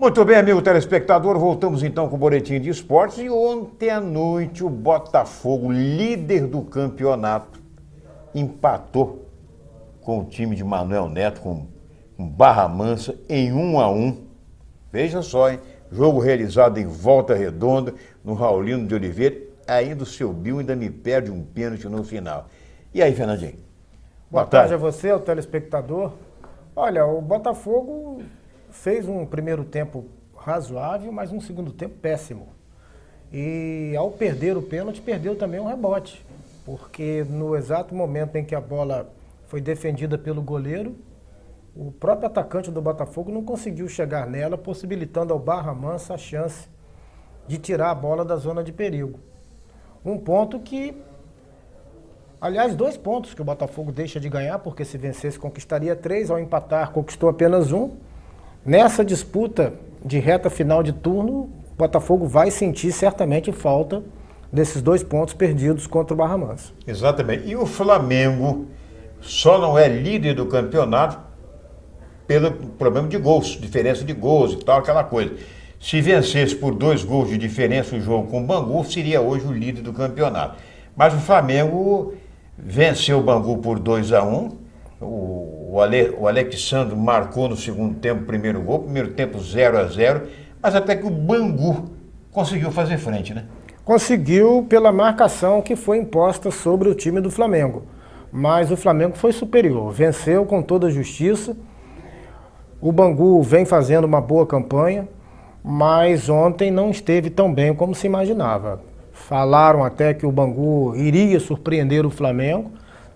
Muito bem, amigo telespectador, voltamos então com o Boletim de Esportes. E ontem à noite o Botafogo, líder do campeonato, empatou com o time de Manuel Neto, com Barra Mansa, em 1-1. Veja só, hein? Jogo realizado em Volta Redonda, no Raulino de Oliveira. Ainda o seu Bill ainda me perde um pênalti no final. E aí, Fernandinho? Boa tarde a você, ao telespectador. Olha, o Botafogo fez um primeiro tempo razoável, mas um segundo tempo péssimo. E ao perder o pênalti, perdeu também um rebote. Porque no exato momento em que a bola foi defendida pelo goleiro, o próprio atacante do Botafogo não conseguiu chegar nela, possibilitando ao Barra Mansa a chance de tirar a bola da zona de perigo. Um ponto que... Aliás, 2 pontos que o Botafogo deixa de ganhar, porque se vencesse conquistaria 3, ao empatar conquistou apenas 1. Nessa disputa de reta final de turno, o Botafogo vai sentir certamente falta desses 2 pontos perdidos contra o Barra Mansa. Exatamente. E o Flamengo só não é líder do campeonato pelo problema de gols, diferença de gols e tal, aquela coisa. Se vencesse por 2 gols de diferença o jogo com o Bangu, seria hoje o líder do campeonato. Mas o Flamengo venceu o Bangu por 2-1. O Alexandre marcou no segundo tempo o primeiro gol, primeiro tempo 0-0, mas até que o Bangu conseguiu fazer frente, né? Conseguiu pela marcação que foi imposta sobre o time do Flamengo. Mas o Flamengo foi superior, venceu com toda a justiça. O Bangu vem fazendo uma boa campanha, mas ontem não esteve tão bem como se imaginava. Falaram até que o Bangu iria surpreender o Flamengo.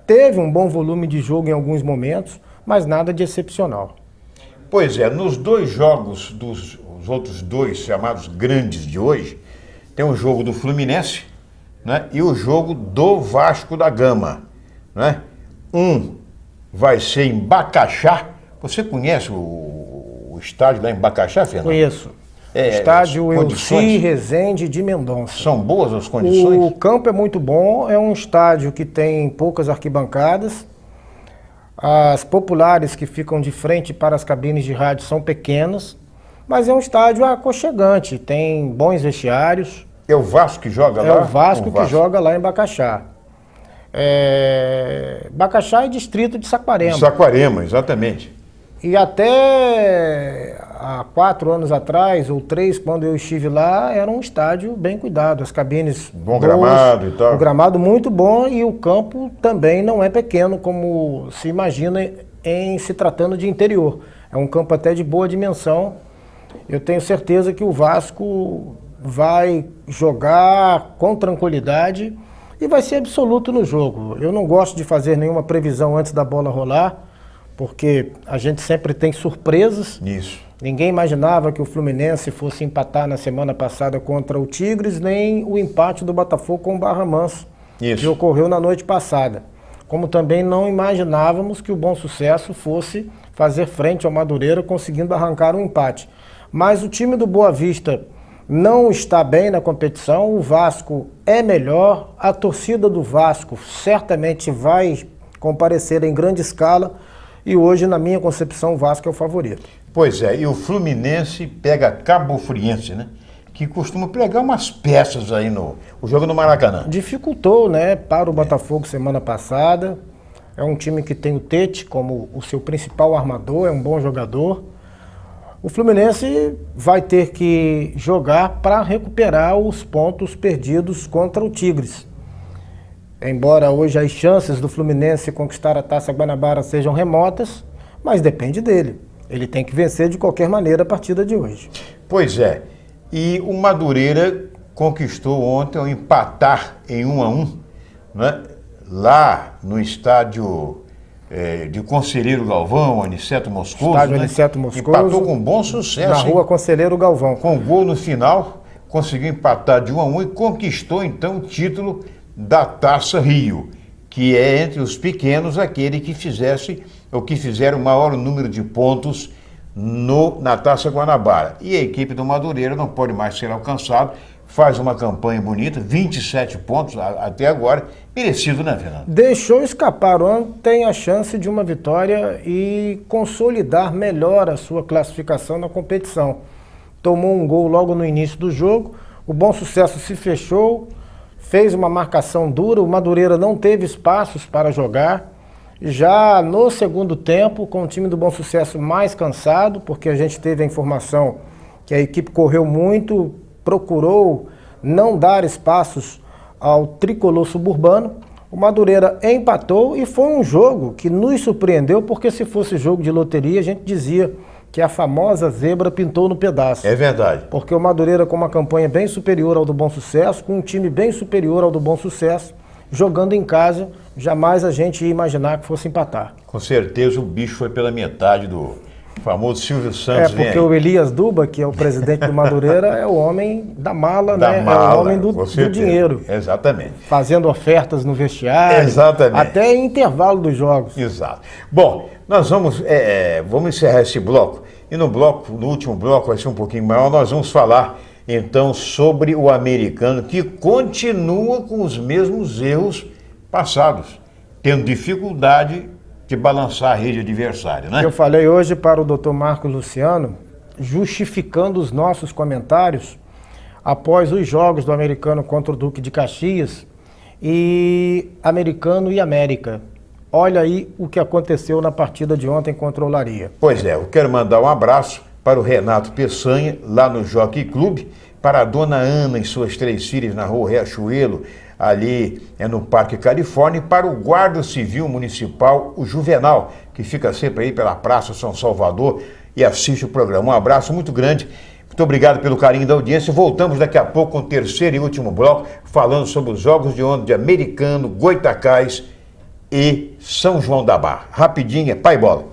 Teve um bom volume de jogo em alguns momentos, mas nada de excepcional. Pois é, nos 2 jogos dos outros 2 chamados grandes de hoje, tem o jogo do Fluminense, né, e o jogo do Vasco da Gama. Né? Um vai ser em Bacaxá. Você conhece o estádio lá em Bacaxá, Fernando? Conheço. Estádio Elci Rezende de Mendonça. São boas as condições? O campo é muito bom, é um estádio que tem poucas arquibancadas. As populares que ficam de frente para as cabines de rádio são pequenas, mas é um estádio aconchegante, tem bons vestiários. É o Vasco que joga lá? É o Vasco que joga lá em Bacaxá. Bacaxá é distrito de Saquarema. De Saquarema, exatamente. E até há 4 anos atrás, ou 3, quando eu estive lá, era um estádio bem cuidado, as cabines bom gramado e tal. O gramado muito bom e o campo também não é pequeno, como se imagina em se tratando de interior. É um campo até de boa dimensão. Eu tenho certeza que o Vasco vai jogar com tranquilidade e vai ser absoluto no jogo. Eu não gosto de fazer nenhuma previsão antes da bola rolar, porque a gente sempre tem surpresas. Isso. Ninguém imaginava que o Fluminense fosse empatar na semana passada contra o Tigres, nem o empate do Botafogo com o Barra Mansa, que ocorreu na noite passada. Como também não imaginávamos que o Bom Sucesso fosse fazer frente ao Madureira, conseguindo arrancar um empate. Mas o time do Boa Vista não está bem na competição, o Vasco é melhor, a torcida do Vasco certamente vai comparecer em grande escala. E hoje, na minha concepção, o Vasco é o favorito. Pois é, e o Fluminense pega Cabo Friense, né? Que costuma pegar umas peças aí no jogo no Maracanã. Dificultou, né, para o Botafogo semana passada. É um time que tem o Tete como o seu principal armador, é um bom jogador. O Fluminense vai ter que jogar para recuperar os pontos perdidos contra o Tigres. Embora hoje as chances do Fluminense conquistar a Taça Guanabara sejam remotas, mas depende dele. Ele tem que vencer de qualquer maneira a partida de hoje. Pois é. E o Madureira conquistou ontem ao empatar em 1-1, né? Lá no estádio de Conselheiro Galvão, Aniceto Moscoso. Estádio né? Aniceto Moscoso. Empatou com bom sucesso. Na rua Conselheiro Galvão. Com gol no final, conseguiu empatar de 1-1 e conquistou então o título da Taça Rio, que é entre os pequenos aquele que fizeram o maior número de pontos na Taça Guanabara. E a equipe do Madureira não pode mais ser alcançada, faz uma campanha bonita, 27 pontos até agora, merecido, né, Fernando? Deixou escapar ontem a chance de uma vitória e consolidar melhor a sua classificação na competição. tomou um gol logo no início do jogo. O Bom Sucesso se fechou, fez uma marcação dura, o Madureira não teve espaços para jogar. Já no segundo tempo, com o time do Bom Sucesso mais cansado, porque a gente teve a informação que a equipe correu muito, procurou não dar espaços ao tricolor suburbano. O Madureira empatou e foi um jogo que nos surpreendeu, porque se fosse jogo de loteria, a gente dizia que a famosa zebra pintou no pedaço. É verdade. Porque o Madureira, com uma campanha bem superior ao do Bom Sucesso, com um time bem superior ao do Bom Sucesso, jogando em casa, jamais a gente ia imaginar que fosse empatar. Com certeza o bicho foi pela metade do famoso Silvio Santos. Porque o Elias Duba, que é o presidente do Madureira, é o homem da mala, da né? Mala, é o homem do dinheiro. Exatamente. Fazendo ofertas no vestiário. Exatamente. Até em intervalo dos jogos. Exato. Bom, nós vamos encerrar esse bloco. E no último bloco, vai ser um pouquinho maior, nós vamos falar então sobre o americano, que continua com os mesmos erros passados, tendo dificuldade de balançar a rede adversária, né? Eu falei hoje para o Dr. Marcos Luciano, justificando os nossos comentários após os jogos do americano contra o Duque de Caxias e americano e América. Olha aí o que aconteceu na partida de ontem contra o Olaria. Pois é, eu quero mandar um abraço para o Renato Peçanha, lá no Jockey Club, para a dona Ana e suas 3 filhas na rua Riachuelo, ali no Parque Califórnia, e para o Guarda Civil Municipal, o Juvenal, que fica sempre aí pela Praça São Salvador e assiste o programa. Um abraço muito grande, muito obrigado pelo carinho da audiência. Voltamos daqui a pouco com o terceiro e último bloco, falando sobre os jogos de ontem de Americano, Goitacás e São João da Barra. Rapidinho, pai bola.